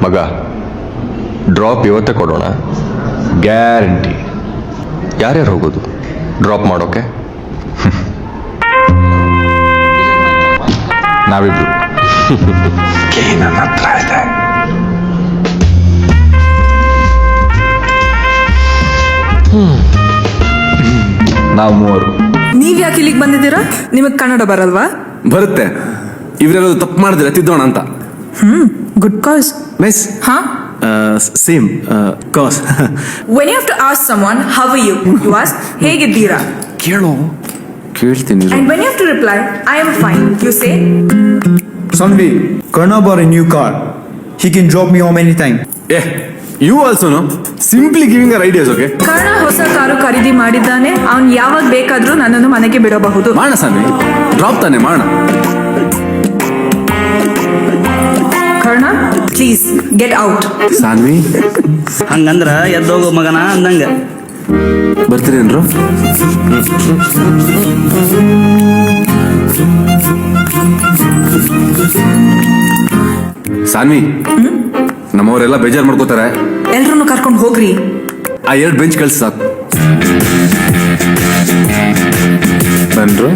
ಮಗ, ಡ್ರಾಪ್ ಇವತ್ತೇ ಕೊಡೋಣ, ಗ್ಯಾರಂಟಿ. ಯಾರ್ಯಾರು ಹೋಗೋದು ಡ್ರಾಪ್ ಮಾಡೋಕೆ? ನಾವಿಬ್ರು. ನನ್ನ ಹತ್ರ ಇದೆ. ನಾವು 3. ನೀವ್ ಯಾಕೆ ಇಲ್ಲಿಗೆ ಬಂದಿದ್ದೀರಾ? ನಿಮಗ್ ಕನ್ನಡ ಬರಲ್ವಾ? ಬರುತ್ತೆ. ಇವರೆಲ್ಲ ತಪ್ಪು ಮಾಡಿದ್ರೆ ತಿದ್ದೋಣ ಅಂತ. Good cause. ಮಿಸ್ ಹಾ? Same cause. When you have to ask someone how are you, you ask ಹೇಗಿದ್ದೀರಾ. ಕೇಳ್ತೀನಿ. And when you have to reply, I am fine, you say, Sanvi, Karna bought a new car. He can drop me home anytime. You also know. Simply giving her ideas, okay? Karna ಹೊಸ car ಖರೀದಿ ಮಾಡಿದ್ದಾನೆ. ಅವನ್ ಯಾವಾಗ ಬೇಕಾದ್ರೂ ನನ್ನನ್ನು ಮನೆಗೆ ಬಿಡಬಹುದು. ಮಾಡೋಣ ಸಾನ್ವಿ, ಡ್ರಾಪ್ ತಾನೆ ಮಾಡೋಣ. Karna, please get out. Saanvi ಹಂಗಂದ್ರ ಎದ್ದೋಗೋ ಮಗನ ಅಂದಂಗ. ಬರ್ತೀರೇನ್ರು? ಸಾನ್ವಿ, ನಮ್ಮವರೆಲ್ಲ ಬೇಜಾರು ಮಾಡ್ಕೋತಾರೆ. ಎಲ್ರನ್ನು ಕರ್ಕೊಂಡು ಹೋಗ್ರಿ. ಆ 2 ಬೆಂಚ್ ಕಳ್ಸಿ ಸಾಕು. ಬನ್ರು.